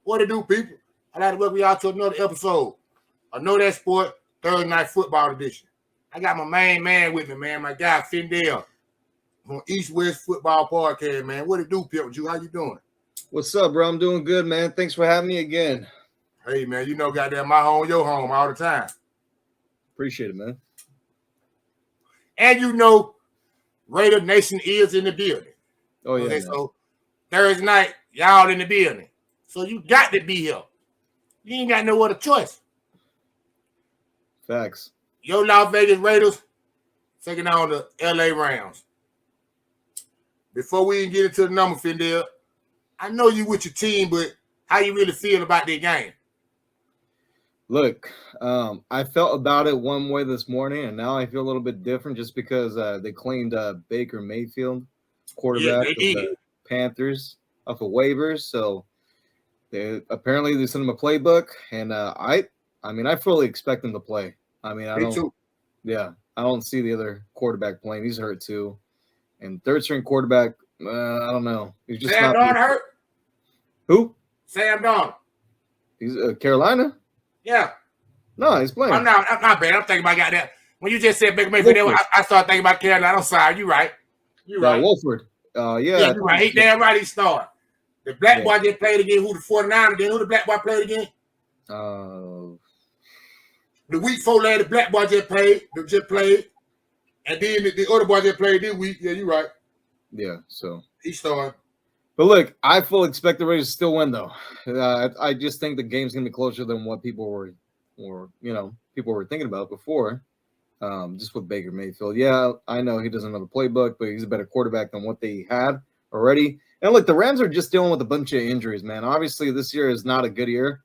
What it do, people? I'd like to welcome y'all to another episode of Knowdatsports Thursday Night Football Edition. I got my main man with me, man. My guy, Fidel, from EastWest Football Podcast, man. What it do, Pimp Ju? How you doing? What's up, bro? I'm doing good, man. Thanks for having me again. Hey, man, you know, goddamn, my home, your home all the time. Appreciate it, man. And you know, Raider Nation is in the building. Oh, yeah. Okay, so Thursday night, y'all in the building. So you got to be here. You ain't got no other choice. Facts. Your Las Vegas Raiders taking on the LA Rams. Before we even get into the number, Fidel, I know you with your team, but how you really feel about that game? Look, I felt about it one way this morning, and now I feel a little bit different just because they claimed Baker Mayfield, quarterback of the Panthers, off of waivers. So they sent him a playbook, and I fully expect him to play. I mean, I don't see the other quarterback playing. He's hurt too, and third string quarterback, I don't know. He's just Sam Darnold hurt. Who? Sam Darnold. He's Carolina. Yeah. No, he's playing. I'm not bad. I'm thinking about that. When you just said Baker Mayfield, I started thinking about Carolina. I'm sorry. You're right. You're right. Wolford. Yeah, you're right. He damn right he started. The black boy just played again. Who the 49ers then? Who the black boy played again? The week before last, the black boy just played. And then the other boy just played this week. Yeah, you're right. Yeah, so he started. But look, I fully expect the Raiders to still win, though. I just think the game's gonna be closer than what people were thinking about before. Just with Baker Mayfield. Yeah, I know he doesn't know the playbook, but he's a better quarterback than what they had already. And look, the Rams are just dealing with a bunch of injuries, man. Obviously, this year is not a good year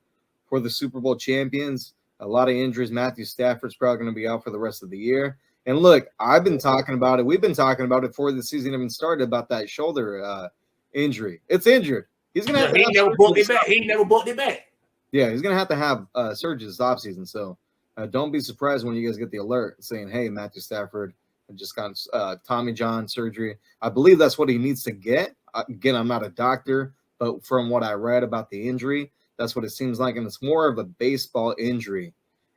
for the Super Bowl champions. A lot of injuries. Matthew Stafford's probably going to be out for the rest of the year. And look, I've been talking about it. We've been talking about it before the season even started about that shoulder injury. It's injured. He's going to have to. He never booked it back. He never booked it back. Yeah, he's going to have surgery this offseason. So don't be surprised when you guys get the alert saying, hey, Matthew Stafford just got Tommy John surgery. I believe that's what he needs to get. Again, I'm not a doctor, but from what I read about the injury, that's what it seems like. And it's more of a baseball injury.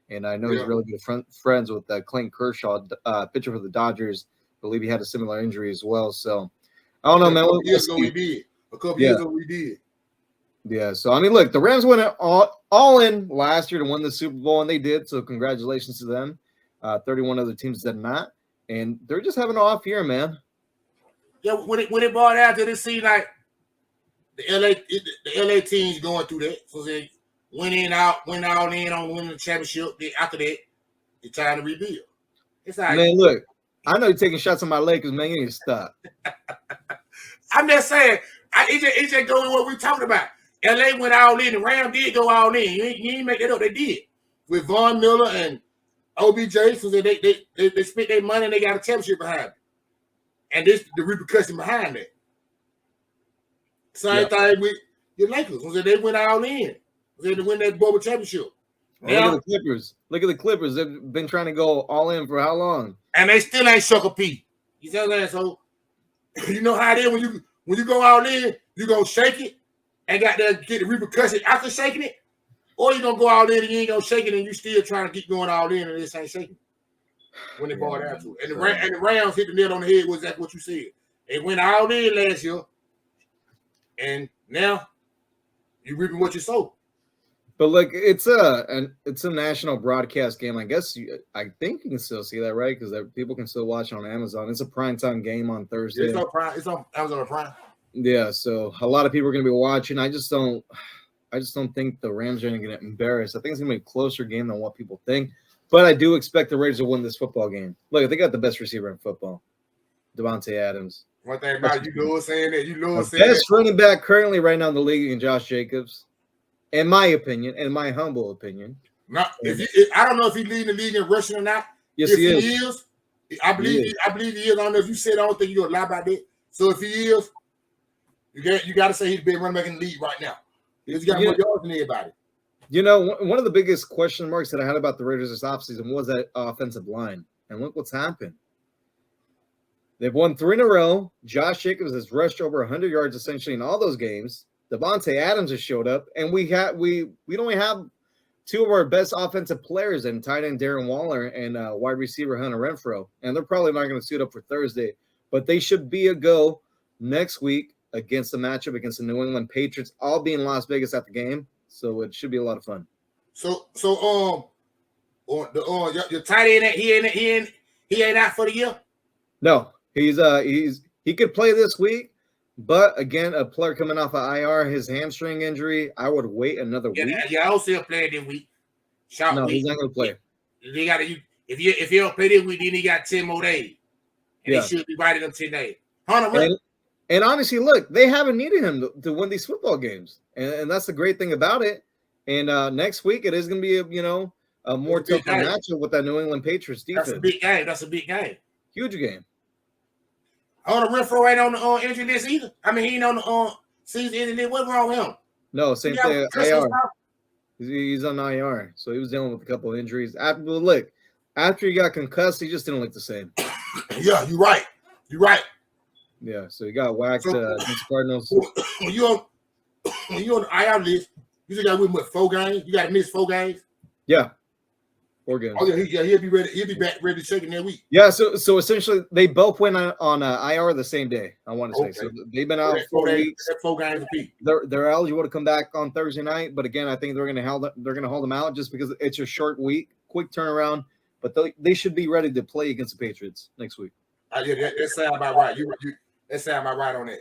And I know he's really good friends with Clayton Kershaw, pitcher for the Dodgers. I believe he had a similar injury as well. So I don't know, man. A couple years ago we did. Yeah, so I mean, look, the Rams went all in last year to win the Super Bowl, and they did. So congratulations to them. 31 other teams did not, and they're just having an off year, man. Yeah, when it brought out to it seemed like the LA teams going through that. So they went all in on winning the championship. Then after that, it's time to rebuild. It's like, man, look, I know you're taking shots on my Lakers, man. You need to stop. I'm just saying, it's just going what we're talking about. LA went all in, the Rams did go all in. You ain't make it up. They did. With Von Miller and OBJ, so they spent their money and they got a championship behind it. And this the repercussion behind that. Same thing with the Lakers. So they went all in. They had to win that bubble championship. Now, look at the Clippers. Look at the Clippers. They've been trying to go all in for how long? And they still ain't shook a pea. You see what I'm saying? So you know how it is when you go all in, you gonna shake it and got to get the repercussion after shaking it, or you gonna go all in and you ain't gonna shake it and you still trying to keep going all in and this ain't shaking. When they brought out to it. And the Rams hit the nail on the head was exactly what you said. They went all in last year, and now you reaping what you sowed. But look, it's a national broadcast game. I guess I think you can still see that, right? Because people can still watch on Amazon. It's a primetime game on Thursday. It's on Prime. It's on Amazon Prime. Yeah, so a lot of people are going to be watching. I just don't think the Rams are going to get embarrassed. I think it's going to be a closer game than what people think. But I do expect the Raiders to win this football game. Look, they got the best receiver in football, Devontae Adams. One thing about it, you know what I'm saying that. You know what I'm saying. Best running back currently right now in the league in Josh Jacobs, in my opinion, in my humble opinion. Not, I don't know if he's leading the league in rushing or not. Yes, if he is. I believe he is. I don't know if you said I don't think you're gonna lie about that. So if he is, you got to say he's been running back in the league right now. He's got more yards than everybody. You know, one of the biggest question marks that I had about the Raiders this offseason was that offensive line. And look what's happened. They've won 3 in a row. Josh Jacobs has rushed over 100 yards essentially in all those games. Davante Adams has showed up, and we only have two of our best offensive players in tight end Darren Waller and wide receiver Hunter Renfrow, and they're probably not going to suit up for Thursday, but they should be a go next week against the matchup against the New England Patriots. I'll be in Las Vegas at the game, so it should be a lot of fun. So your tight end, he ain't out for the year. No, he could play this week, but again, a player coming off of IR, his hamstring injury, I would wait another week. Yeah, I don't see him playing this week. No, he's not going to play. They got to. If you don't play this week, then he got 10 more days, and he should be right in them 10 days. And honestly, look, they haven't needed him to win these football games, and that's the great thing about it. And next week, it is going to be a more tough matchup with that New England Patriots defense. That's a big game. That's a big game. Huge game. Hunter Renfrow ain't on the injury list either. I mean, he ain't on the season injury list. What's wrong with him? No, same thing. IR. He's on IR, so he was dealing with a couple of injuries. After he got concussed, he just didn't look the same. Yeah, you're right. You're right. Yeah, so he got whacked against the Cardinals. When you on the IR list, you just got to win 4 games. You got to miss 4 games. Yeah, 4 games. Oh yeah, he'll be ready. He'll be back ready to check in that week. Yeah, so essentially they both went on IR the same day. I want to say so they've been out 4 weeks. 4 games apiece. They're eligible to come back on Thursday night, but again, I think they're going to hold them out just because it's a short week, quick turnaround. But they should be ready to play against the Patriots next week. That sound about right. That sound about right on that.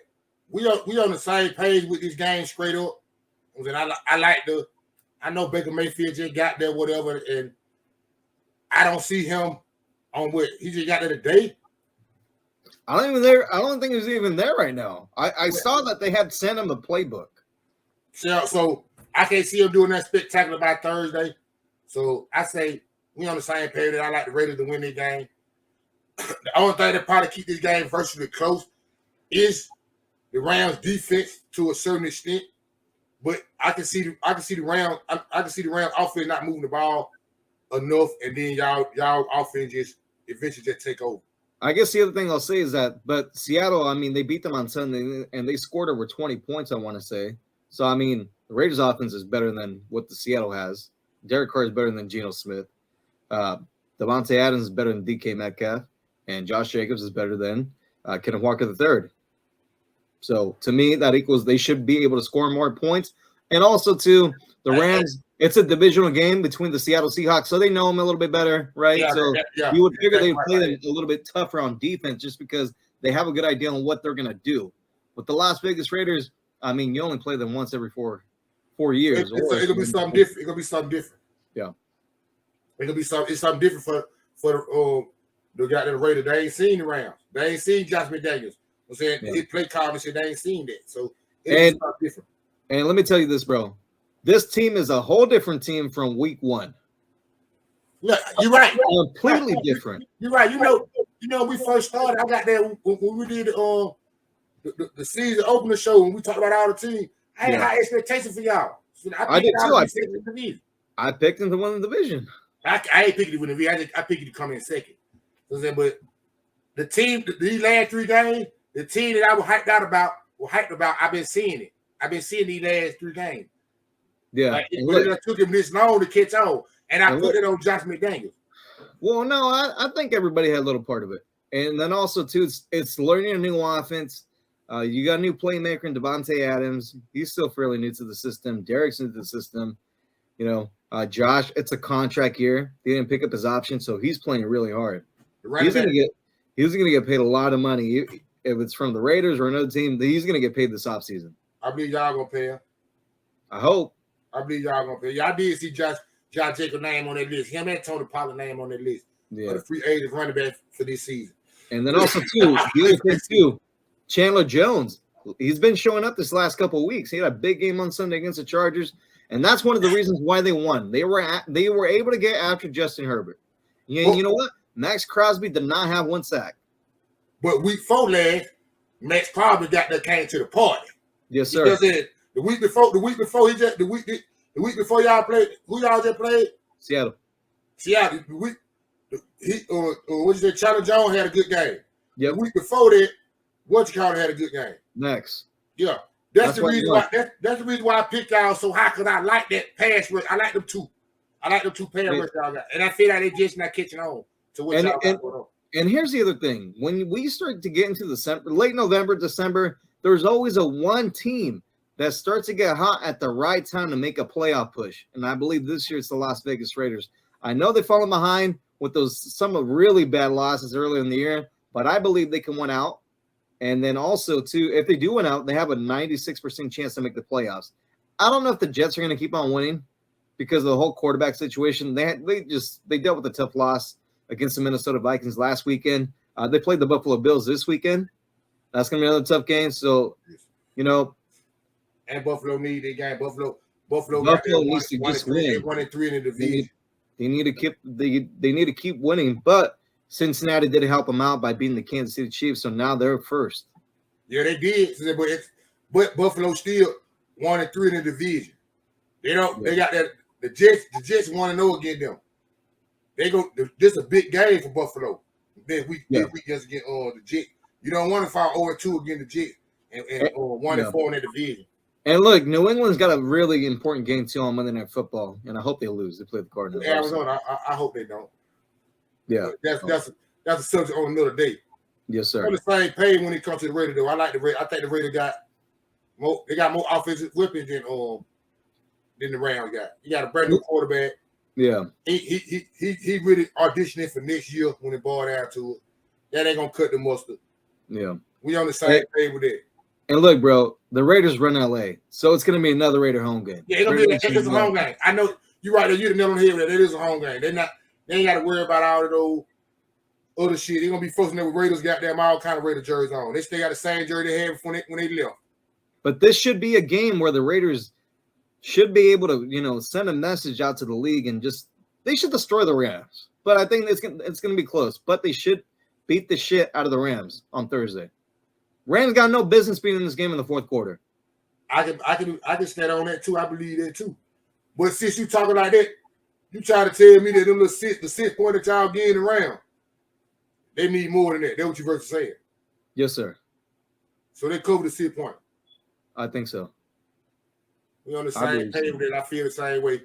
We on the same page with this game straight up. I know Baker Mayfield just got there, whatever, and I don't see him on what he just got there today. I don't think he's even there right now. I saw that they had sent him the playbook. So I can't see him doing that spectacular by Thursday. So I say we on the same page. I like the Raiders to win this game. The only thing that probably keep this game virtually close is the Rams defense to a certain extent. But I can see the Rams. I can see the Rams offense not moving the ball enough, and then y'all offense just eventually just take over. I guess the other thing I'll say is that, but Seattle, I mean, they beat them on Sunday, and they scored over 20 points, I want to say. So, I mean, the Raiders' offense is better than what the Seattle has. Derek Carr is better than Geno Smith. Davante Adams is better than DK Metcalf, and Josh Jacobs is better than Kenneth Walker III. So, to me, that equals they should be able to score more points. And also, too, the Rams, it's a divisional game between the Seattle Seahawks, so they know them a little bit better, right? You would figure they would play them a little bit tougher on defense just because they have a good idea on what they're going to do. With the Las Vegas Raiders, I mean, you only play them once every four years. It'll be something different. It'll be something different. Yeah. It's something different for the guy that the Raiders. They ain't seen the Rams. They ain't seen Josh McDaniels. I'm saying his play call and shit, they ain't seen that. So it's something different. And let me tell you this, bro. This team is a whole different team from week 1. Look, you're right. Completely different. You're right. You know, we first started. I got there when we did the season opener show when we talked about all the team. I had high expectations for y'all. So I did too. I picked them to win the division. I ain't picking to win the division. I picked you to come in second. But the team, these last 3 games, the team that I was hyped about, I've been seeing it. I've been seeing these last 3 games. Yeah. It took him this long to catch on, and I put it on Josh McDaniels. Well, no, I think everybody had a little part of it. And then also, too, it's learning a new offense. You got a new playmaker in Davante Adams. He's still fairly new to the system. Derek's into the system. You know, Josh, it's a contract year. He didn't pick up his option, so he's playing really hard. He's going to get paid a lot of money. If it's from the Raiders or another team, he's going to get paid this offseason. I believe y'all going to pay him. I hope. I believe y'all going to pay him. Y'all did see Josh Jacobs' name on that list. Him and Tony Pollard name on that list. Yeah. For the free agent running back for this season. And then also, too, the other thing, too, Chandler Jones. He's been showing up this last couple of weeks. He had a big game on Sunday against the Chargers, and that's one of the reasons why they won. They were able to get after Justin Herbert. You know what? Max Crosby did not have 1 sack. But week 4 last, Max Crosby came to the party. Yes, sir. Because the week before y'all played, who y'all just played? Seattle. What you say? Chandler Jones had a good game. Yep. The week before that, had a good game. Max. Yeah. That's the reason why. That's the reason why I picked y'all so high, because I like that pass rush. I like them two. I like them two pass rush y'all got, and I feel like they just not catching on to what y'all got going on. And here's the other thing: when we start to get into December, late November, December, there's always a one team that starts to get hot at the right time to make a playoff push. And I believe this year it's the Las Vegas Raiders. I know they've fallen behind with some of really bad losses earlier in the year, but I believe they can win out. And then also, too, if they do win out, they have a 96% chance to make the playoffs. I don't know if the Jets are going to keep on winning because of the whole quarterback situation. They dealt with a tough loss against the Minnesota Vikings last weekend. They played the Buffalo Bills this weekend. That's going to be another tough game. So, and Buffalo need their game. Buffalo needs to just win. 1-3 in the division. They need to keep winning, but Cincinnati did help them out by beating the Kansas City Chiefs, so now they're first. Yeah, they did, but Buffalo still 1-3 in the division. They don't. Yeah. They got that. The Jets want to know against them. They go. This is a big game for Buffalo. This week against the Jets. You don't want to fall 0-2 against the Jets and 1-4 in the division. And look, New England's got a really important game too on Monday Night Football, and I hope they lose. They play the Cardinals. Arizona, I hope they don't. Yeah, that's a subject on another day. Yes, sir. On the same page when it comes to the Raiders, though. I like the Raiders. I think the Raiders got more offensive weapons than the Rams got. He got a brand new quarterback. Yeah, he really auditioning for next year when it boiled down to it. That ain't gonna cut the mustard. Yeah, we on the same page with that. And look, bro, the Raiders run LA, so it's gonna be another Raider home game. Yeah, it's gonna be a home game. I know you're right there. You the nail on the head with that. It is a home game. They ain't got to worry about all of those other shit. They're gonna be forcing them with Raiders goddamn all kind of Raider jerseys on. They still got the same jersey they had when they left. But this should be a game where the Raiders should be able to, send a message out to the league and they should destroy the Rams. But I think it's gonna be close. But they should beat the shit out of the Rams on Thursday. Rams got no business being in this game in the fourth quarter. I can stand on that too. I believe that too. But since you talking like that, you try to tell me that the 6 point that y'all getting around, they need more than that. That's what you versus saying. Yes, sir. So they cover the 6 point. I think so. We on the same page with that. I feel the same way.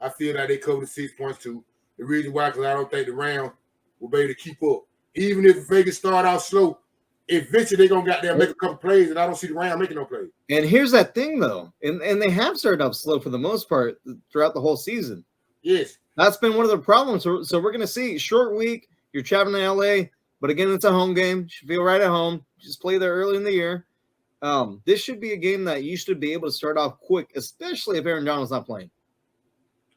I feel like they cover the 6 points too. The reason why, because I don't think the Rams will be able to keep up. Even if Vegas start out slow, eventually they're going to make a couple plays, and I don't see the Rams making no plays. And here's that thing, though. And they have started off slow for the most part throughout the whole season. Yes. That's been one of the problems. So we're going to see short week. You're traveling to L.A., but again, it's a home game. You should feel right at home. Just play there early in the year. This should be a game that you should be able to start off quick, especially if Aaron Donald's not playing.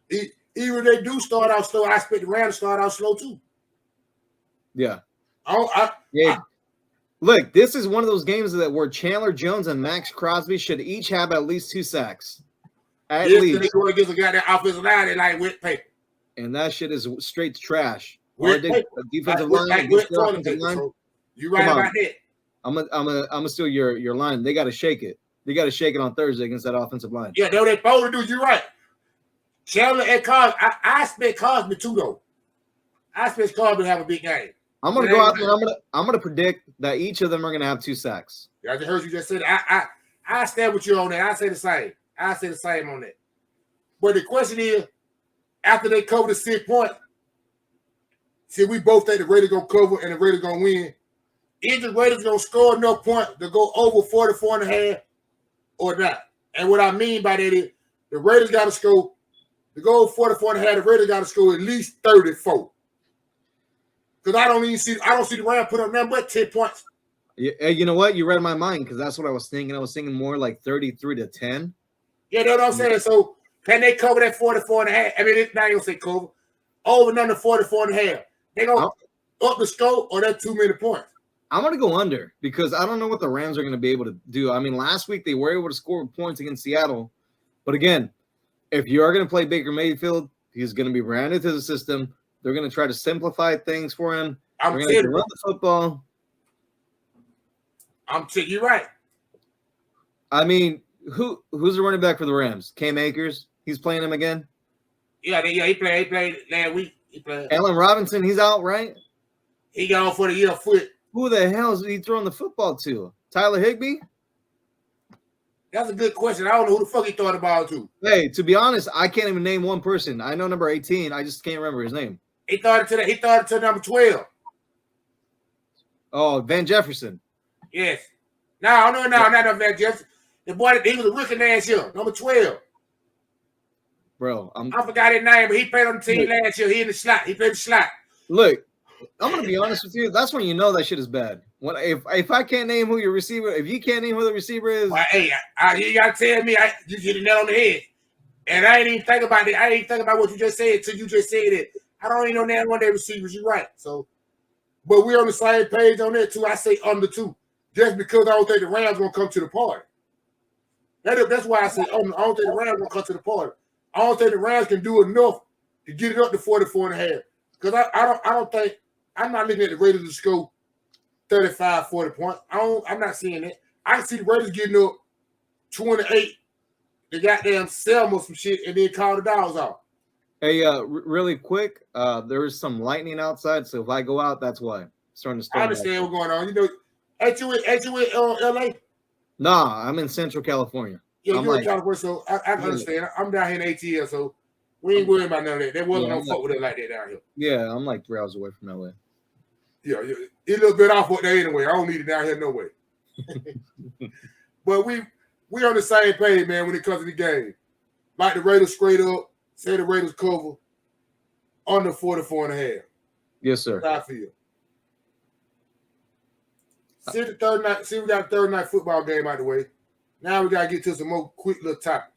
Even if they do start out slow, I expect the Rams to start out slow too. Yeah. Yeah. Look, this is one of those games where Chandler Jones and Max Crosby should each have at least 2 sacks. At least. They go against a guy that offensive line, they like wet paper. And that shit is straight trash. Defensive line. So you right about that. I'm gonna steal your line. They got to shake it. They got to shake it on Thursday against that offensive line. Yeah, they're supposed to do. You're right. Chandler and Cosby. I expect Cosby too, though. I expect Cosby to have a big game. I'm gonna go out there. I'm gonna predict that each of them are gonna have 2 sacks. Yeah, I just heard you just say that. I stand with you on that. I say the same. I say the same on that. But the question is, after they cover the 6 point, see, we both think the Raiders gonna cover and the Raiders gonna win. Is the Raiders gonna score enough points to go over 44.5 or not? And what I mean by that is the Raiders got to score to go over 44.5. The Raiders got to score at least 34. Because I don't see the Rams put up nothing but 10 points. Yeah, you know what? You read my mind because that's what I was thinking. I was thinking more like 33-10. Yeah, that's what I'm saying. So can they cover that 44.5? I mean, it's not gonna say cover. Over and under 44.5. They gonna up the score or that's too many points. I'm gonna go under because I don't know what the Rams are gonna be able to do. I mean, last week they were able to score points against Seattle, but again, if you are gonna play Baker Mayfield, he's gonna be branded to the system. They're gonna try to simplify things for him. They're gonna run the football. You're right. I mean, who's the running back for the Rams? Cam Akers. He's playing him again. Yeah, he played last week. He played. Allen Robinson, he's out, right? He got for the year foot. Who the hell is he throwing the football to? Tyler Higbee? That's a good question. I don't know who the fuck he thought about to. Hey, to be honest, I can't even name one person. I know number 18. I just can't remember his name. He thought it to number 12. Oh, Van Jefferson. Yes. No, not Van Jefferson. The boy, he was a rookie last year, number 12. Bro, I forgot his name, but he played on the team last year. He in the slot. He played the slot. Look, I'm gonna be honest with you. That's when you know that shit is bad. When if I can't name who your receiver, if you can't name who the receiver is, well, hey, you gotta tell me. You hit the nail on the head, and I ain't even think about it. I ain't think about what you just said till you just said it. I don't even know that one day receivers. You're right. So, but we're on the same page on that too. I say under 2, just because I don't think the Rams gonna come to the party. That's why I say I don't think the Rams gonna come to the party. I don't think the Rams can do enough to get it up to 44.5. Because I don't think I'm not looking at the Raiders to score 35, 40 points. I'm not seeing that. I can see the Raiders getting up 28. They goddamn Selma some shit and then call the dogs off. Hey, really quick, there is some lightning outside, so if I go out, that's why. Starting to storm. I understand what's going on. You know, ain't you in LA? Nah, I'm in Central California. Yeah, you're in California, so I can understand. I'm down here in ATL, so we ain't worrying about none of that. There wasn't no fuck with it like that down here. Yeah, I'm like 3 hours away from LA. Yeah, it a little bit off what there anyway. I don't need it down here no way. But we on the same page, man, when it comes to the game. Like the Raiders straight up, say the Raiders cover under 44.5. Yes, sir. That's how I feel. See we got a Thursday night football game out of the way. Now we gotta get to some more quick little topics.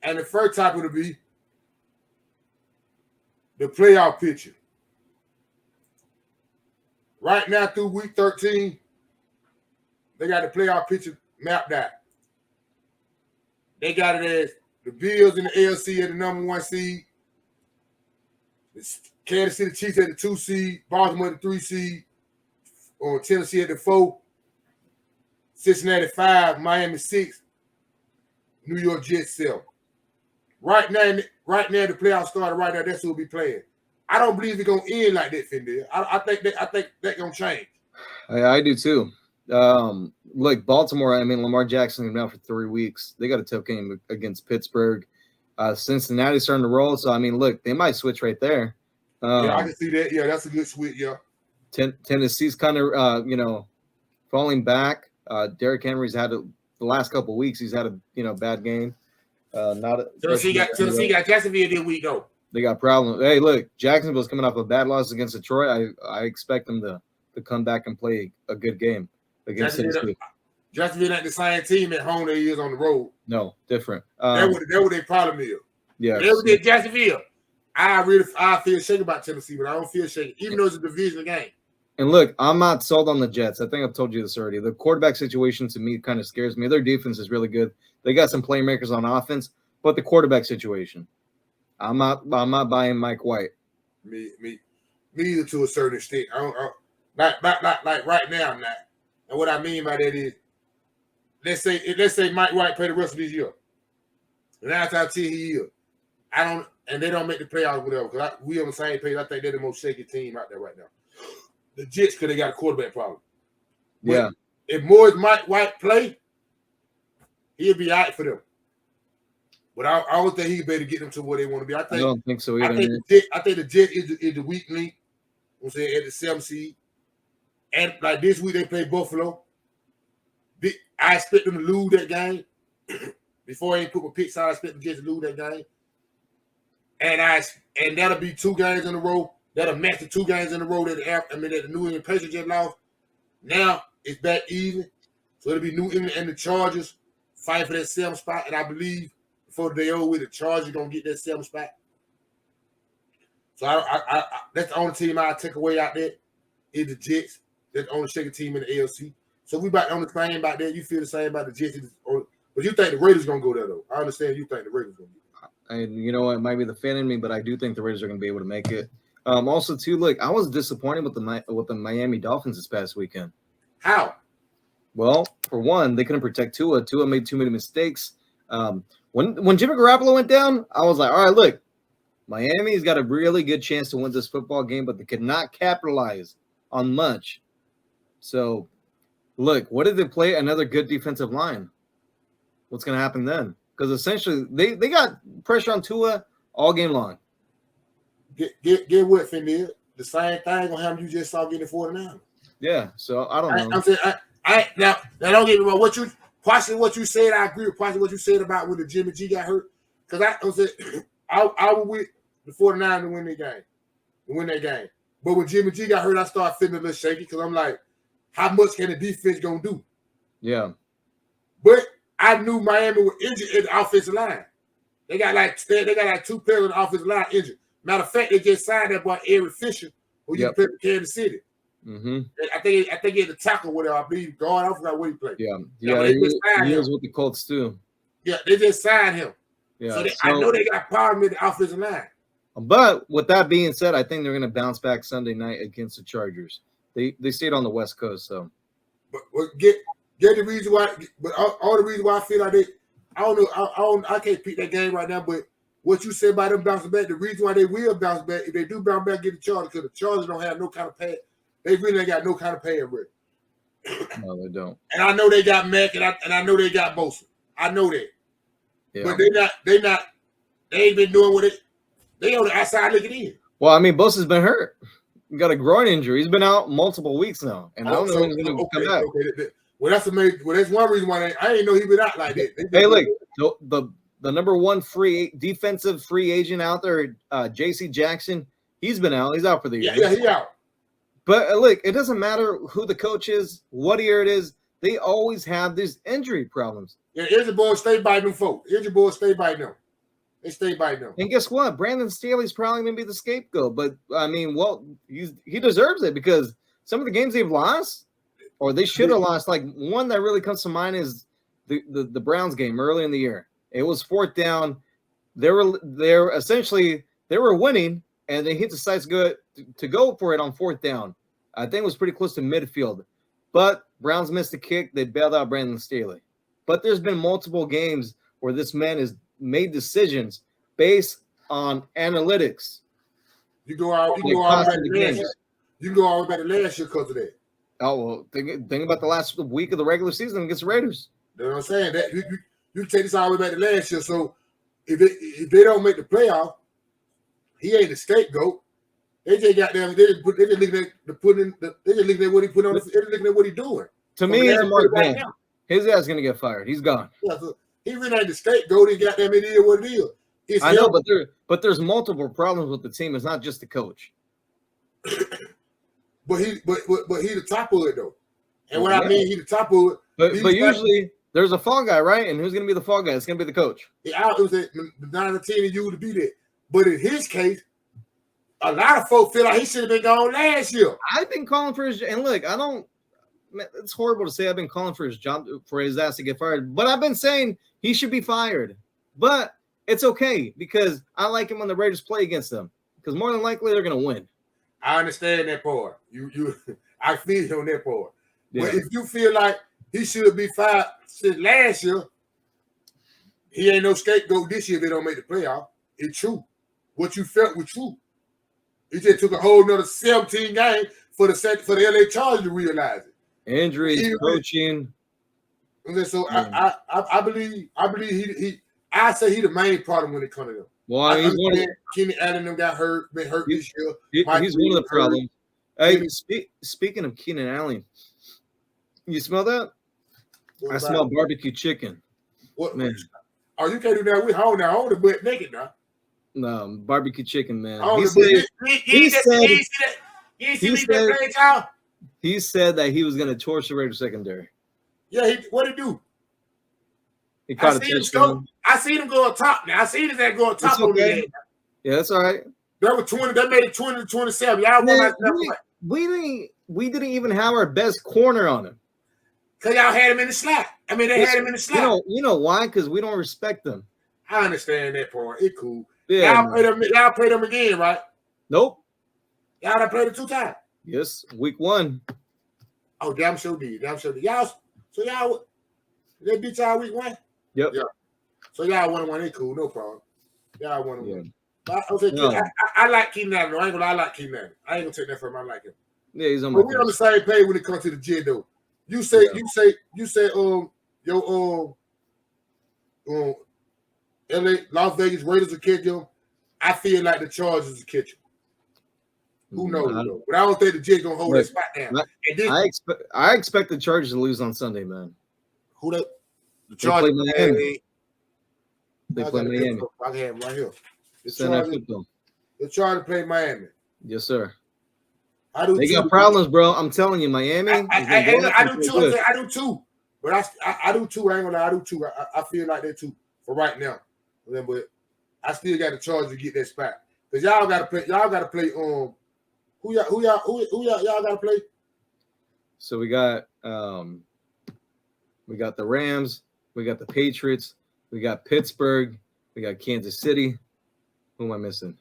And the first topic will be the playoff picture. Right now through week 13, they got the playoff picture mapped out. They got it as the Bills in the AFC at the number 1 seed, the Kansas City Chiefs at the 2 seed, Baltimore at the 3 seed, or Tennessee at the 4, Cincinnati 5, Miami 6, New York Jets 7. Right now, the playoffs started right now. That's who we'll be playing. I don't believe it's gonna end like that, Fidel. I think that gonna change. I do too. Look, Baltimore. I mean, Lamar Jackson has been out for 3 weeks. They got a tough game against Pittsburgh. Cincinnati's starting to roll. So I mean, look, they might switch right there. Yeah, I can see that. Yeah, that's a good switch. Yeah. Tennessee's kind of falling back. Derrick Henry's had the last couple of weeks. He's had a bad game. Tennessee got Jacksonville this week though. They got problems. Hey, look, Jacksonville's coming off a bad loss against Detroit. I expect them to come back and play a good game against Tennessee. Jacksonville ain't the same team at home they is on the road. No, different. That's what their problem is. Yeah. They did Jacksonville. I feel shaky about Tennessee, but I don't feel shaky, even though it's a division game. And look, I'm not sold on the Jets. I think I've told you this already. The quarterback situation to me kind of scares me. Their defense is really good. They got some playmakers on offense, but the quarterback situation, I'm not buying Mike White. Me either to a certain extent. I don't like right now I'm not. And what I mean by that is, let's say Mike White play the rest of this year, and that's how he is. And they don't make the playoffs, whatever. Because we on the same page. I think they're the most shaky team out there right now. The Jets, because they got a quarterback problem. But yeah. If more Mike White play, he'll be all right for them. But I don't think he better get them to where they want to be. I don't think so either. I think the Jets is the weak link. I'm saying at the 7th seed. And like this week they play Buffalo. I expect them to lose that game. Before I ain't put my picks out, I expect the Jets to lose that game. And that'll be 2 games in a row. That'll match the 2 games in a row that the New England Patriots just lost. Now it's back even. So it'll be New England and the Chargers fighting for that 7th spot. And I believe before the day over with, the Chargers gonna get that 7th spot. So I that's the only team I take away out there is the Jets. That's the only shaky team in the AFC. So we about on the same about that. You feel the same about the Jets, but you think the Raiders gonna go there though? I understand you think the Raiders gonna go. And you know what, it might be the fan in me, but I do think the Raiders are gonna be able to make it. Also, too, look, I was disappointed with the Miami Dolphins this past weekend. How? Well, for one, they couldn't protect Tua. Tua made too many mistakes. When Jimmy Garoppolo went down, I was like, all right, look, Miami's got a really good chance to win this football game, but they could not capitalize on much. So look, what if they play another good defensive line? What's going to happen then? Because essentially, they got pressure on Tua all game long. Get what, Fidel? The same thing gonna happen you just saw getting 49. Yeah, so I don't know. I'm saying, now don't get me wrong. Partially what you said, I agree with partially what you said about when the Jimmy G got hurt. Because I was with the 49 to win that game. But when Jimmy G got hurt, I started feeling a little shaky because I'm like, how much can the defense gonna do? Yeah. But I knew Miami was injured in the offensive line. They got like 2 players on the offensive line injured. Matter of fact, they just signed that boy Eric Fisher, who you played for Kansas City. Mm-hmm. I think he had the tackle, whatever. I believe guard. I forgot what he played. Yeah, he was with the Colts too. Yeah, they just signed him. Yeah, so I know they got problems with the offensive line. But with that being said, I think they're going to bounce back Sunday night against the Chargers. They stayed on the West Coast, so. But get the reason why. But all the reason why I feel like I don't know. I can't pick that game right now. But what you said about them bouncing back, the reason why they will bounce back, if they do bounce back, get the Chargers, because the Chargers don't have no kind of pad. They really ain't got no kind of pad ready. No, they don't. And I know they got Mac, and I know they got Bosa. I know that. Yeah. But they ain't been doing what they on the outside looking in. Well, I mean, Bosa's been hurt. He got a groin injury. He's been out multiple weeks now, and I don't know when he's going to come back. Okay. Well, that's one reason why I didn't know he been out like that. Hey, look, the number one defensive free agent out there, J.C. Jackson, he's been out. He's out for the year. Yeah, he's out. But look, it doesn't matter who the coach is, what year it is. They always have these injury problems. Yeah, injured boys stay by them folks. Injured boys stay by them. They stay by them. And guess what? Brandon Staley's probably going to be the scapegoat. But, I mean, well, he deserves it because some of the games they've lost, or they should have lost, like one that really comes to mind is the Browns game early in the year. It was 4th down. They were winning, and they hit the sights good to go for it on 4th down. I think it was pretty close to midfield. But Browns missed the kick. They bailed out Brandon Staley. But there's been multiple games where this man has made decisions based on analytics. You go all the way back to last year because of that. Oh, well, think about the last week of the regular season against the Raiders. You know what I'm saying? That you take this all the way back to last year. So if they don't make the playoff, he ain't the scapegoat. They just got them. They just looking at what he put on. They just looking at what he's doing. To me, he's a mark man. His ass gonna get fired. He's gone. Yeah, so he really ain't the scapegoat. He got them. It is what it is. I know, but there's multiple problems with the team. It's not just the coach. But he the top of it though. And what I mean, he the top of it. But usually there's a fall guy, right? And who's gonna be the fall guy? It's gonna be the coach. Yeah, it was 9 or 10 of you to be there. But in his case, a lot of folks feel like he should have been gone last year. I've been calling for his, and look, it's horrible to say I've been calling for his job, for his ass to get fired, but I've been saying he should be fired. But it's okay because I like him when the Raiders play against them because more than likely they're going to win. I understand that part. I feel you on that part. Yeah. But if you feel like he should be fired since last year, he ain't no scapegoat this year if they don't make the playoff. It's true. What you felt was true. It just took a whole nother 17 games for the LA Chargers to realize it. Injuries, coaching. So I believe I say he the main problem when it comes to them. Well, he's one of Kenny Allen them got hurt, been hurt this year. He's one of the problems. Hey, speaking of Keenan Allen, you smell that? I smell barbecue chicken. What man? Oh, you can't do that with hold now. Hold the butt naked now. No, barbecue chicken, man. He said that he was going to torch the Raiders secondary. Yeah, what he do? He caught I seen him go on top. Now I seen his ass go on top. Okay. Yeah, that's all right. That was 20. That made it 20 to 27. Y'all man, we didn't even have our best corner on him. Cause y'all had him in the slot. I mean, they had him in the slot. You know why? Because we don't respect them. I understand that part. It's cool. Yeah, y'all played them again, right? Nope. Y'all done played it 2 times. Yes, week 1. Oh, damn sure did. Y'all, they beat y'all week 1? Yep. Yeah. So y'all 1-1. It's cool. No problem. Y'all 1-1. Yeah. I like Keenan Allen. I ain't gonna lie, I like Keenan Allen. I ain't gonna take that from him. I like him. Yeah, he's on but we're on the same page when it comes to the Jet, though. You say your LA Las Vegas Raiders will catch them. I feel like the Chargers will catch them. Who knows though? But I don't think the Jets gonna hold that spot down. I expect the Chargers to lose on Sunday, man. Who the Chargers? They play Miami. I have him right here. The Chargers play Miami. Yes, sir. They got problems, bro. I'm telling you, Miami. I do too. I do too. But I do too. I ain't gonna lie. I do too. I feel like that too for right now. But I still got the Chargers to get that spot because y'all got to play. Y'all got to play. Who y'all got to play? So we got the Rams. We got the Patriots. We got Pittsburgh. We got Kansas City. Who am I missing?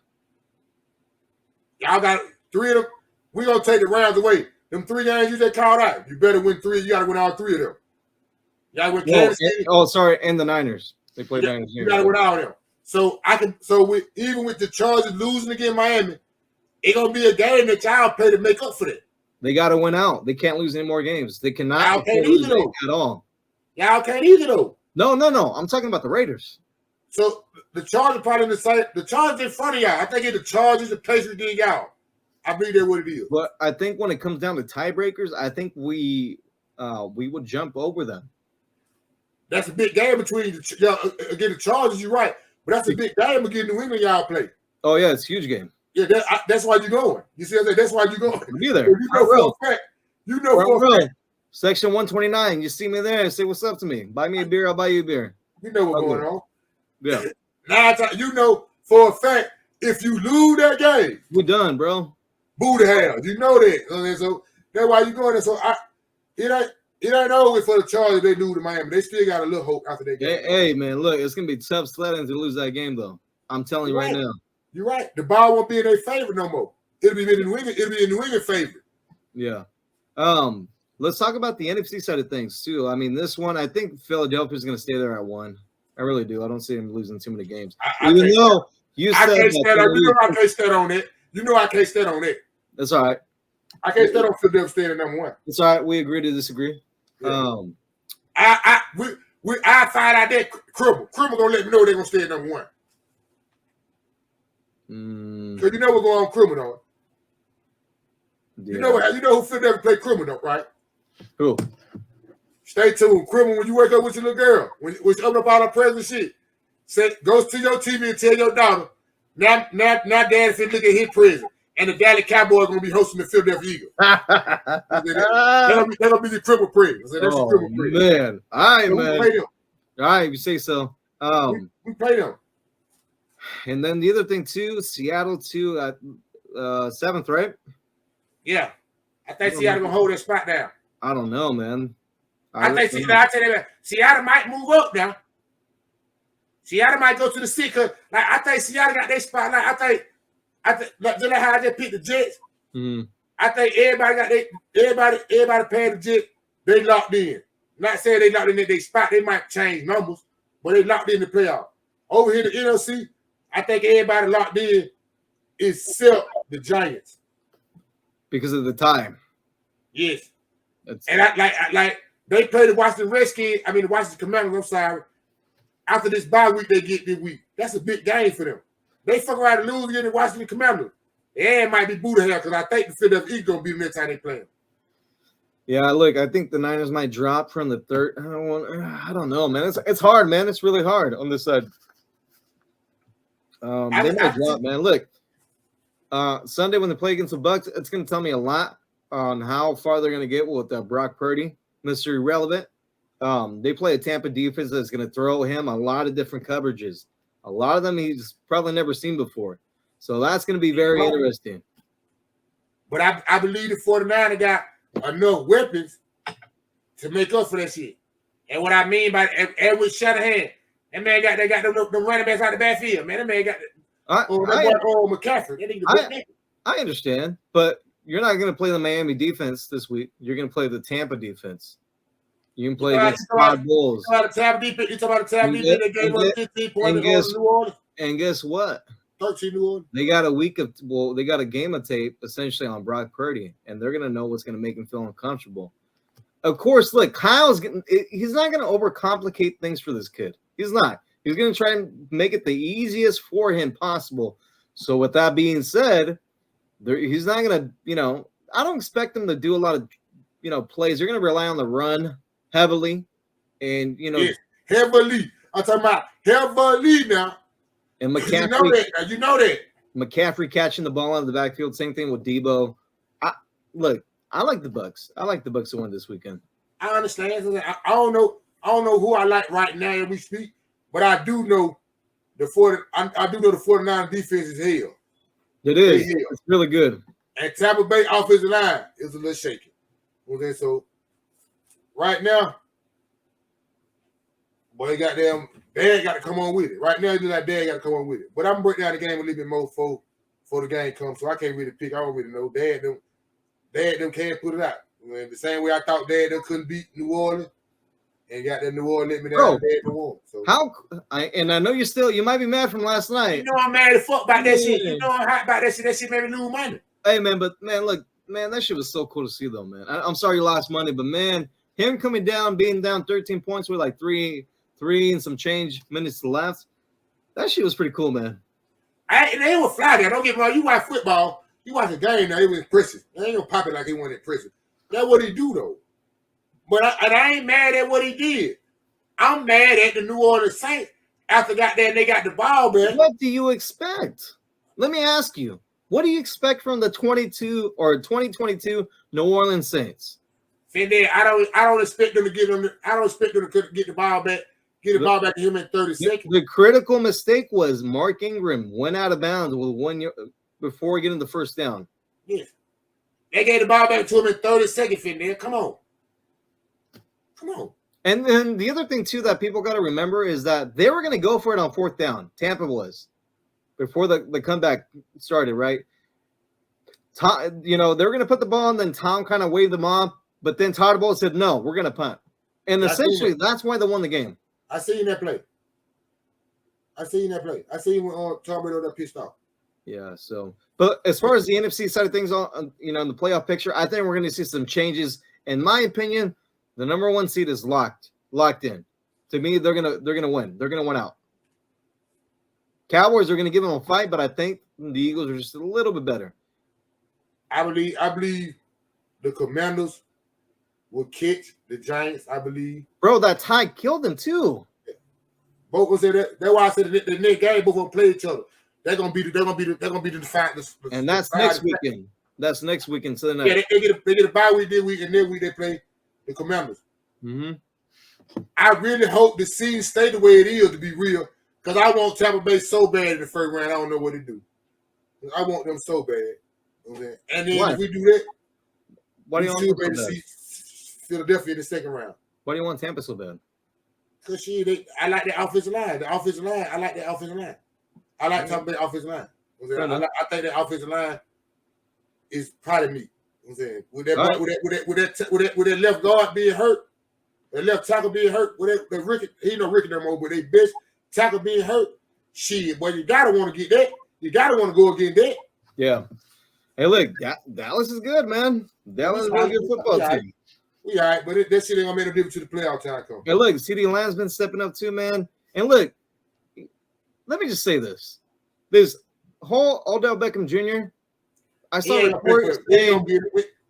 Y'all got 3 of them. We're going to take the Rams away. Them 3 games you just called out. You better win 3. You got to win all 3 of them. Y'all win Kansas City. And the Niners. They play Niners. You got to win all of them. So even with the Chargers losing against Miami, it's going to be a game that y'all play to make up for that. They got to win out. They can't lose any more games. They cannot y'all can't either, though. At all. Y'all can't either, though. No. I'm talking about the Raiders. So the Chargers probably in the same. The Chargers in front of y'all. I think it's the Chargers, the Patriots, then y'all. I believe that's what it is. But I think when it comes down to tiebreakers, I think we would jump over them. That's a big game between y'all again the Chargers. You're right, but that's a big game against New England. Y'all play. Oh yeah, it's a huge game. Yeah, that's why you're going. You see, that's why you're going. Be there. You know for a fact. You know for a fact. Section 129. You see me there? Say what's up to me. Buy me a beer. I'll buy you a beer. You know what's going on. Yeah. Now you know for a fact if you lose that game, we're done, bro. Boo the hell. You know that. So that's why you're going there. So it ain't over for the Chargers. They lose to Miami. They still got a little hope after that game. Hey man, look, it's gonna be tough sledding to lose that game though. I'm telling you right now. You're right. The ball won't be in their favor no more. It'll be in New England. It'll be in New England favor. Yeah. Let's talk about the NFC side of things too. I mean, this one, I think Philadelphia's going to stay there at 1. I really do. I don't see them losing too many games. Even though you said I can't stand on it. You know I can't stand on it. That's all right. I can't stand on Fidel staying at number 1. It's all right. We agree to disagree. Yeah. I find out that Cribble gonna let me know they're gonna stay at number 1. So you know what's going on Cribble though. Yeah. You know who Fidel play Cribble though, right? Who? Stay tuned. Cribble, when you wake up with your little girl, when you open up all her presents and shit, goes to your TV and tell your daughter, now daddy said look at his present. And the Dallas Cowboys going to be hosting the Philadelphia Eagles. They're going to be the Cribble present. That's the Cribble present. Man. All right, so man. We play them. All right, you say so. We play them. And then the other thing, too, Seattle, too, at 7th, right? Yeah. I think Seattle going to hold that spot down. I don't know, man. I think Seattle might move up now. Seattle might go to the 6th. Like, I think Seattle got their spot. Like, I think just like how I just picked the Jets. Mm-hmm. I think everybody paying the Jets. They locked in. Not saying they locked in their spot. They might change numbers, but they locked in the playoff. Over here, the NFC, I think everybody locked in except the Giants because of the time. Yes, and I like they play the Washington Redskins. I mean the Washington Commanders. I'm sorry. After this bye week, they get this week. That's a big game for them. They fuck around and lose against the Washington Commanders. It might be Buddha hell because I think the Philadelphia Eagles gonna be the next time they play them. Yeah, look, I think the Niners might drop from the 3rd. I don't know, man. It's hard, man. It's really hard on this side. They might drop, man. Look, Sunday when they play against the Bucs, it's going to tell me a lot on how far they're going to get with Brock Purdy, Mr. Irrelevant. They play a Tampa defense that's going to throw him a lot of different coverages. A lot of them he's probably never seen before. So that's going to be very interesting. But I believe the 49ers got enough weapons to make up for that shit. And what I mean by Edward Shanahan, that man got the running backs out the backfield. Man, that man got McCaffrey. I understand, but you're not going to play the Miami defense this week. You're going to play the Tampa defense. You can play against Todd Bulls. You talk about the Tampa defense. They gave us 15 points against New Orleans. And guess what? 13 New Orleans. They got a game of tape essentially on Brock Purdy, and they're going to know what's going to make him feel uncomfortable. of course, look, Kyle's he's not going to overcomplicate things for this kid. He's not. He's going to try and make it the easiest for him possible. So with that being said, he's not going to, I don't expect him to do a lot of, plays. They're going to rely on the run heavily. And, yes, heavily. I'm talking about heavily now. And McCaffrey. You know that. McCaffrey catching the ball out of the backfield. Same thing with Debo. I like the Bucs. I like the Bucs to win this weekend. I understand. I don't know who I like right now as we speak, but I do know the 49ers defense is hell. It is. It's really good. And Tampa Bay offensive line is a little shaky. Okay, so right now, boy, goddamn, Dad got to come on with it. Right now, Dad got to come on with it. But I'm gonna break down the game a little bit more before the game comes, so I can't really pick. I don't really know. Dad them can't put it out. The same way I thought Dad them couldn't beat New Orleans, and got that New Orleans let me down. Dad them won. So I know you might be mad from last night. You know I'm mad as fuck about that shit. You know I'm hot about that shit. That shit made me lose money. Hey man, but man, look, man, that shit was so cool to see though, man. I'm sorry you lost money, but man, him coming down, being down 13 points with like three and some change minutes left, that shit was pretty cool, man. They were fly there. Don't get me wrong. You watch football, you watch a game now. It was impressive. They ain't gonna pop it like he wasn't impressive. That's what he do though. But I ain't mad at what he did. I'm mad at the New Orleans Saints after they got the ball back. What do you expect? Let me ask you. What do you expect from the 2022 New Orleans Saints? Fidel, I don't expect them to get them. I don't expect them to get the ball back. Get the ball back to him in 30 seconds. The critical mistake was Mark Ingram went out of bounds with 1 year before getting the first down. Yes. They gave the ball back to him in 30 seconds, Fidel. Come on. And then the other thing, too, that people got to remember is that they were going to go for it on 4th down. Tampa was. Before the comeback started, right? Tom, they were going to put the ball, and then Tom kind of waved them off. But then Todd Bowles said, no, we're going to punt. And essentially, that's why they won the game. I seen that play. I seen when Tom Brady got pissed off. Yeah, so. But as far as the NFC side of things, in the playoff picture, I think we're going to see some changes. In my opinion, the number 1 seed is locked in. To me, they're gonna win. They're gonna win out. Cowboys are going to give them a fight, but I think the Eagles are just a little bit better. I believe the Commanders will catch the Giants. I believe. Bro, that tie killed them too. Both will say that. That's why I said the next game both will play each other. They're gonna be the defiant. And that's next weekend. That's next weekend. So yeah, they get a bye week this week, and then week they play the Commanders. Mm-hmm. I really hope the season stay the way it is, to be real. Because I want Tampa Bay so bad in the first round, I don't know what to do. I want them so bad. Okay? And then if we do that, why do you want to see Philadelphia in the second round? Why do you want Tampa so bad? Because I like the offensive line. I like the offensive line. I like Tampa Bay offensive line. I think that offensive line is probably me. With that left guard being hurt, the left tackle being hurt, with that Ricky, he no Ricky no more, but they best tackle being hurt. Shit, boy, you gotta want to get that. You gotta want to go against that. Yeah. Hey, look, Dallas is good, man. Dallas is a really good football team. We all right, but that shit ain't gonna make no difference to the playoff time come. Hey, look, CeeDee Lamb's been stepping up too, man. And look, let me just say this: this whole Odell Beckham Jr. I saw reports saying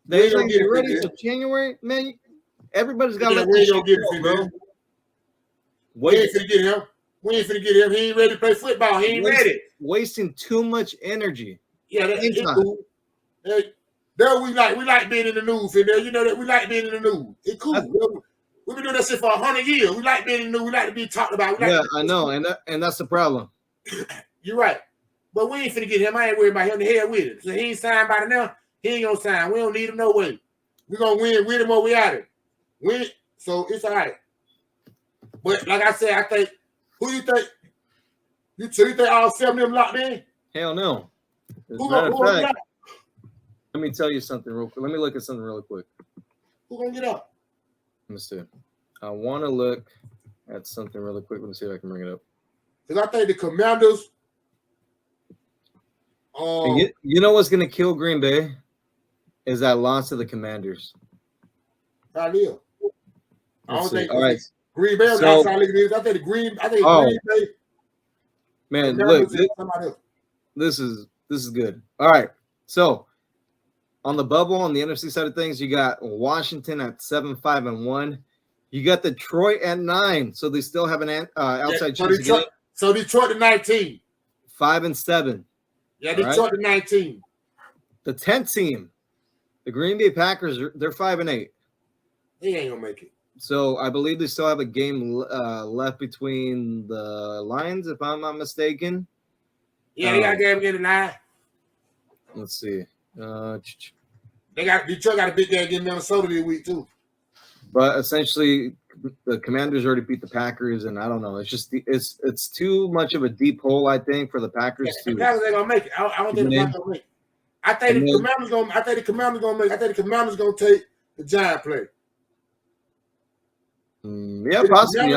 they don't get ready for January. Man, everybody's got to let this shit go, bro. We ain't finna get him. We ain't finna get him. He ain't ready to play football. He ain't ready. Wasting too much energy. Yeah, that's cool. There we like being in the news, and you know that we like being in the news. It's cool. We've been doing that shit for 100 years. We like being in the news. We like to be talked about. I know, and that's the problem. You're right. But we ain't finna get him. I ain't worried about him. The hell with it. So he ain't signed by now. He ain't gonna sign. We don't need him no way. We're gonna win him or we out of it. Win. So it's all right. But like I said, I think who you think? You think all 7 of them locked in? Hell no. Who gonna get up? Let me tell you something real quick. Let me look at something really quick. Who gonna get up? Let me see. I want to look at something really quick. Let me see if I can bring it up. Because I think the Commanders. You know what's going to kill Green Bay is that loss to the Commanders. Probably. I don't think All right. Green Bay. So, outside looking at this. I think Green Bay. Man, look, this is good. All right. So on the bubble, on the NFC side of things, you got Washington at 7-5-1. You got Detroit at 9, so they still have an outside chance to get it. So Detroit to 19. 5-7. Yeah, Detroit to 19. The 10th team, the Green Bay Packers, they're 5-8. He ain't gonna make it. So I believe they still have a game left between the Lions, if I'm not mistaken. Yeah, they got a game against the Lions. Let's see. Detroit got a big game against Minnesota this week too. But essentially, the Commanders already beat the Packers, and I don't know. It's just it's too much of a deep hole, I think, for the Packers to. The Packers ain't gonna make it. I don't think the Packers gonna make it. I think the Commanders gonna make it. I think the Commanders gonna take the Giant play. Yeah, possibly.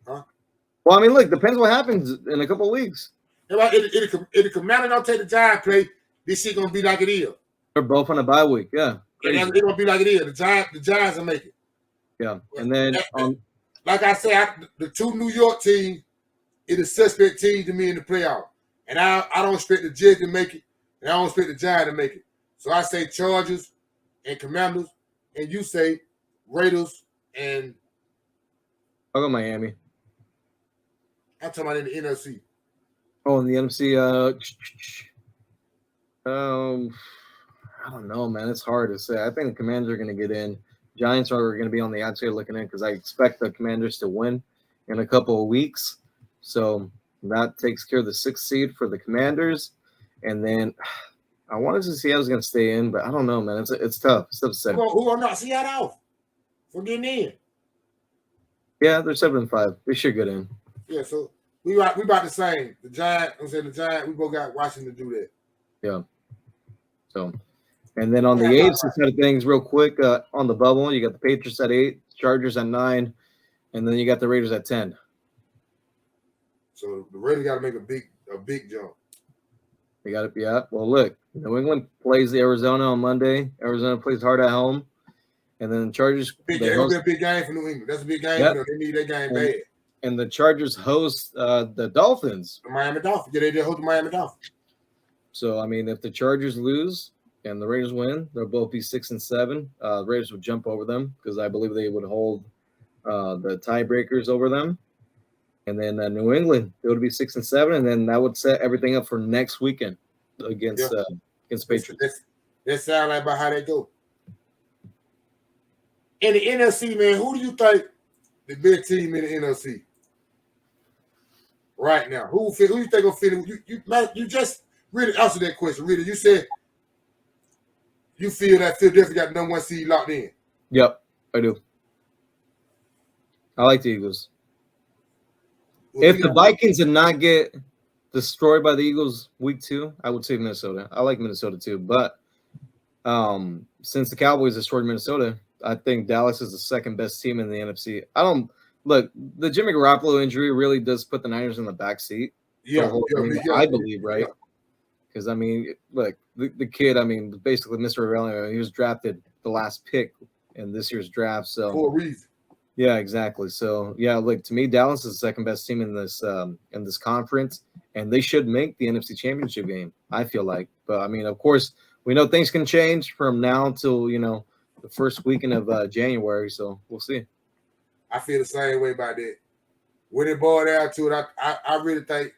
Well, I mean, look, depends what happens in a couple of weeks. If the Commanders don't take the Giant play, this shit gonna be like it is. They're both on a bye week, yeah. And it's gonna be like it is. The Giants will make it. Yeah, and then like I said, the two New York teams is a suspect team to me in the playoff, and I don't expect the Jets to make it, and I don't expect the Giants to make it. So I say Chargers and Commanders, and you say Raiders and. I'll go Miami. I'm talking about in the NFC. Oh, in the NFC, I don't know, man. It's hard to say. I think the Commanders are going to get in. Giants are going to be on the outside looking in because I expect the Commanders to win in a couple of weeks. So that takes care of the 6th seed for the Commanders. And then I wanted to see how I was going to stay in, but I don't know, man. It's tough. It's tough to say. Who will not see that off for getting in? Yeah, they're 7-5. They should get in. Yeah, so we about the same. The Giant, we both got Washington to do that. Yeah. So, and then on the AFC side of things, real quick, on the bubble, you got the Patriots at 8, Chargers at 9, and then you got the Raiders at 10. So the Raiders got to make a big jump. They got to, yeah. Well, look, New England plays the Arizona on Monday. Arizona plays hard at home, and then the Chargers. It'll be a big game for New England. That's a big game. Yep. They need that game bad. And the Chargers host the Dolphins. The Miami Dolphins. Yeah, they host the Miami Dolphins. So I mean, if the Chargers lose and the Raiders win, they'll both be 6-7. The Raiders would jump over them because I believe they would hold the tiebreakers over them. And then New England, it would be 6-7, and then that would set everything up for next weekend against Patriots. That sounds like about how they go. In the NFC, man, who do you think the big team in the NFC right now? Who you think will fit? You just really answered that question. Really, you said you feel that Philadelphia got the #1 seed locked in. Yep, I do. I like the Eagles. If the Vikings did not get destroyed by the Eagles week 2, I would say Minnesota. I like Minnesota too, but since the Cowboys destroyed Minnesota, I think Dallas is the second best team in the NFC. Look, the Jimmy Garoppolo injury really does put the Niners in the back seat. I believe, right? Because I mean, look, the kid, I mean, basically Mr. Irrelevant. He was drafted the last pick in this year's draft, so for a reason. Yeah, exactly. So yeah, look, to me, Dallas is the second best team in this conference, and they should make the NFC Championship game, I feel like. But I mean, of course, we know things can change from now till the first weekend of January. So we'll see. I feel the same way about that. When it boiled down to it, I really think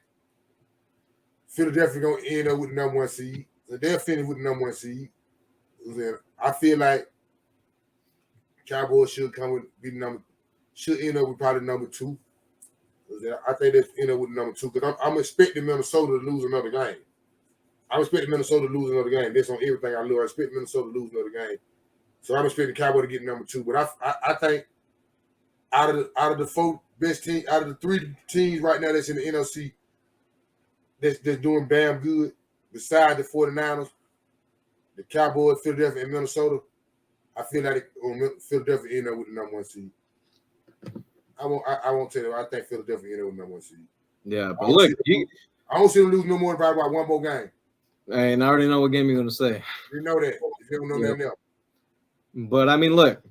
Philadelphia gonna end up with the #1 seed. So they'll finish with the #1 seed. I feel like Cowboys should end up with probably #2. I think they end up with #2 because I'm expecting Minnesota to lose another game. I'm expecting Minnesota to lose another game. That's on everything I look. I expect Minnesota to lose another game. So I'm expecting Cowboys to get #2. But I think out of the 4 best teams, out of the 3 teams right now that's in the NFC that's doing damn good, besides the 49ers, the Cowboys, Philadelphia, and Minnesota, I feel like Philadelphia end up with the #1 seed. I won't tell you. I think Philadelphia end up with the #1 seed. Yeah, but look, I don't see them lose no more than about one more game. And I already know what game you're going to say. You know that. If you don't know nothing else. But I mean, look,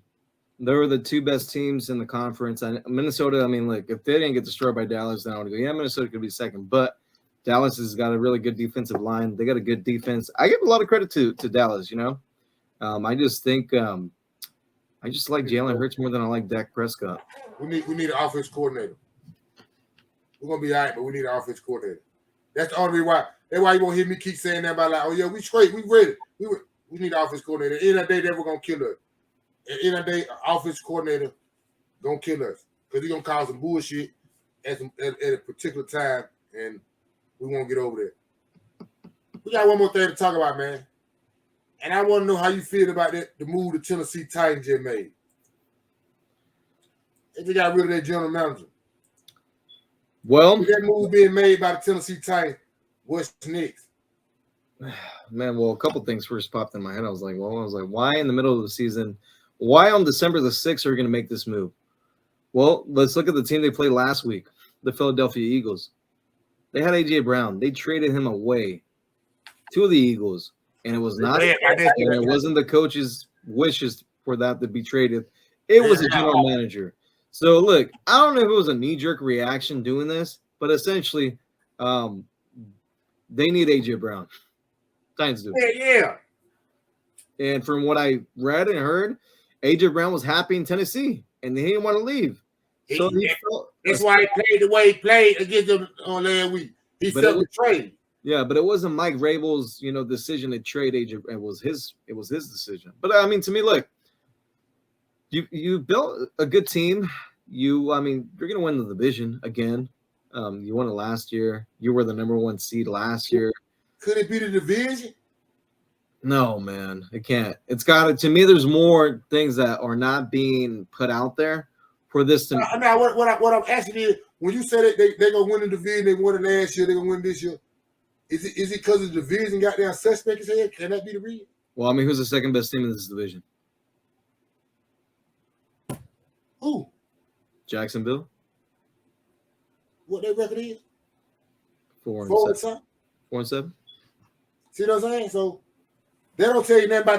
They were the two best teams in the conference. And Minnesota, I mean, like, if they didn't get destroyed by Dallas, then I would go, yeah, Minnesota could be second. But Dallas has got a really good defensive line. They got a good defense. I give a lot of credit to Dallas, you know. I just think I just like Jalen Hurts more than I like Dak Prescott. We need an offense coordinator. We're going to be all right, but we need an offense coordinator. That's the only reason why. That's why you won't hear me keep saying that about like, oh, yeah, we straight. We ready. We need an offense coordinator. At the end of the day, they were going to kill us. At the end of the day, an offense coordinator going to kill us because he's going to cause some bullshit at a particular time, and we won't get over there. We got one more thing to talk about, man. And I want to know how you feel about the move the Tennessee Titans just made. If they got rid of their general manager. Well, with that move being made by the Tennessee Titans, what's next? Man, well, a couple things first popped in my head. I was like, why in the middle of the season? Why on December the 6th are we going to make this move? Well, let's look at the team they played last week, the Philadelphia Eagles. They had A.J. Brown. They traded him away to the Eagles, and it was not. And it wasn't the coach's wishes for that to be traded. It was a general manager. So, look, I don't know if it was a knee-jerk reaction doing this, but essentially, they need A.J. Brown. Titans do. Yeah. And from what I read and heard, A.J. Brown was happy in Tennessee, and he didn't want to leave. So that's why he played the way he played against them on last week. He felt betrayed. Yeah, but it wasn't Mike Vrabel's, decision to trade A.J. It was his decision. But I mean, to me, look, you built a good team. You're gonna win the division again. You won it last year. You were the number 1 seed last year. Could it be the division? No, man, it can't. It's got to. To me, there's more things that are not being put out there for this to. I mean, what I'm asking is, when you said that they're gonna win the division, they won it last year, they're gonna win this year. Is it because the division got their suspect as head? Can that be the reason? Well, I mean, who's the second best team in this division? Who? Jacksonville. What their record is? 4-7. 4-7. See what I'm saying? So they don't tell you nothing about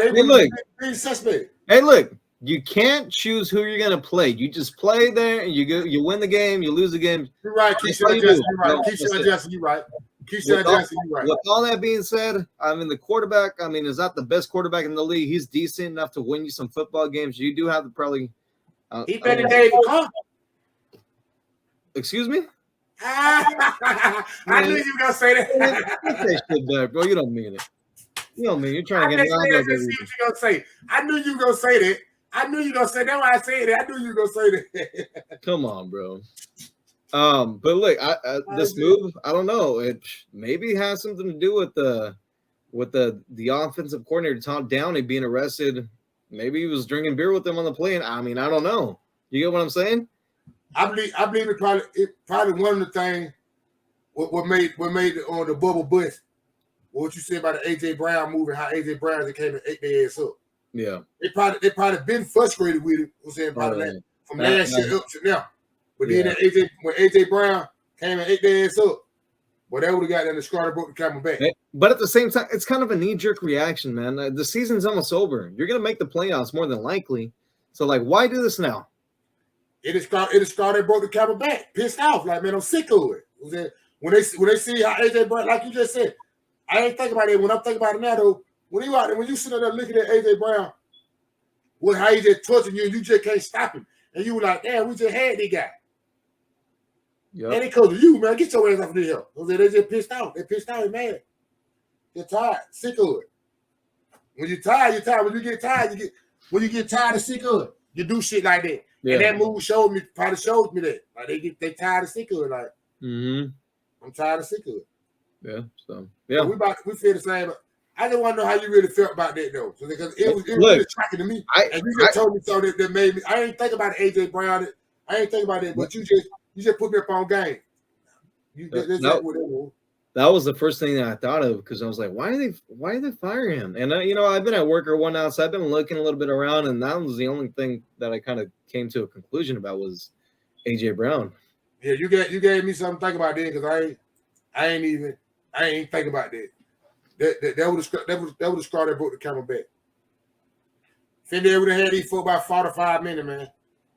their suspect. Hey, look, you can't choose who you're gonna play. You just play there, and you win the game, you lose the game. You're right, Keyshawn Johnson. You're right. Keyshawn Johnson. You're right. Keyshawn Johnson. You're right. With all that being said, the quarterback. Is not the best quarterback in the league. He's decent enough to win you some football games. You do have to probably. He better David Carr. Excuse me. I knew you were gonna say that. Shit back, bro. You don't mean it. You don't mean it. You're trying to get me out there. See what you gonna say. I knew you were gonna say that. I knew you were gonna say that. That's why I said that. I knew you were gonna say that. Come on, bro. But look, this move, I don't know. It maybe has something to do with the offensive coordinator Tom Downey being arrested. Maybe he was drinking beer with them on the plane. I don't know. You get what I'm saying? I believe it probably one of the things what made on the bubble bust. What you said about the A.J. Brown moving, how A.J. Brown came and ate their ass up. Yeah. They probably been frustrated with it. I'm saying from last year up to now. But then when A.J. Brown came and ate their ass up, well, they would have got them to Scarter broke the camera back. But at the same time, it's kind of a knee-jerk reaction, man. The season's almost over. You're gonna make the playoffs more than likely. So why do this now? It is Scarter broke the camera back, pissed off, like, man, I'm sick of it. When they see how A.J. Brown, like you just said, I ain't thinking about it. When I'm thinking about it now, though, when you sit there looking at A.J. Brown, how he just touching you and you just can't stop him, and you were like, damn, we just had this guy. Yep. And it comes to you, man. Get your ass off of here. They just pissed off. They pissed off and mad. They're tired, sick of it. When you're tired, you're tired. When you get tired, and sick of it, you do shit like that. Yeah. And that move probably showed me that. Like they tired and sick of it. Like, I'm tired and sick of it. Yeah. So yeah, we feel the same. I just want to know how you really felt about that though, because it was really shocking to me. And you just told me something that made me. I ain't think about AJ Brown. I ain't think about it, but you just put me up on game. That was the first thing that I thought of, because I was like, why did they fire him? And I've been at work or whatnot, so I've been looking a little bit around, and that was the only thing that I kind of came to a conclusion about was AJ Brown. Yeah, you gave me something to think about that, because I ain't think about that. That would have scarred that broke the camera back. Fidel would have had these for about 45 minutes, man.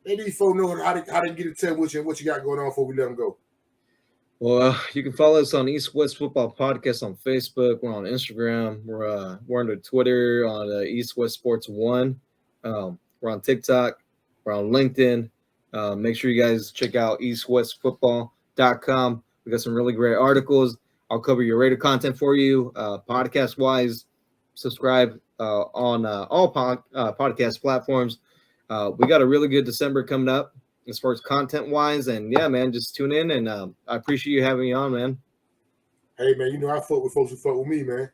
They these folks know how to get in touch with you and what you got going on before we let them go. Well, you can follow us on EastWest Football Podcast on Facebook. We're on Instagram. We're under Twitter on EastWest Sports 1. We're on TikTok. We're on LinkedIn. Make sure you guys check out eastwestfootball.com. We got some really great articles. I'll cover your Raider content for you, podcast-wise. Subscribe on all podcast platforms. We got a really good December coming up as far as content-wise. And, yeah, man, just tune in. And I appreciate you having me on, man. Hey, man, you know I fuck with folks who fuck with me, man.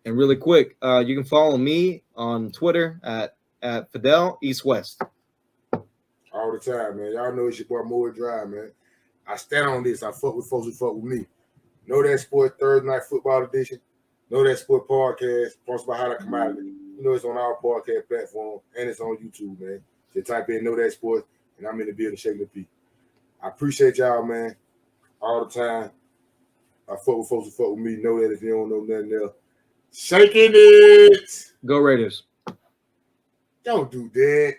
And really quick, you can follow me on Twitter at Fidel EastWest. All the time, man. Y'all know it's your boy Moore Drive, man. I stand on this. I fuck with folks who fuck with me. Know That Sport Thursday Night Football Edition. Know That Sport Podcast. Sponsored by How to Commodity. You know it's on our podcast platform and it's on YouTube, man. So type in Know That Sport and I'm in the building shaking the P. I appreciate y'all, man. All the time. I fuck with folks who fuck with me. Know that if you don't know nothing else. Shaking it. Go Raiders. Don't do that.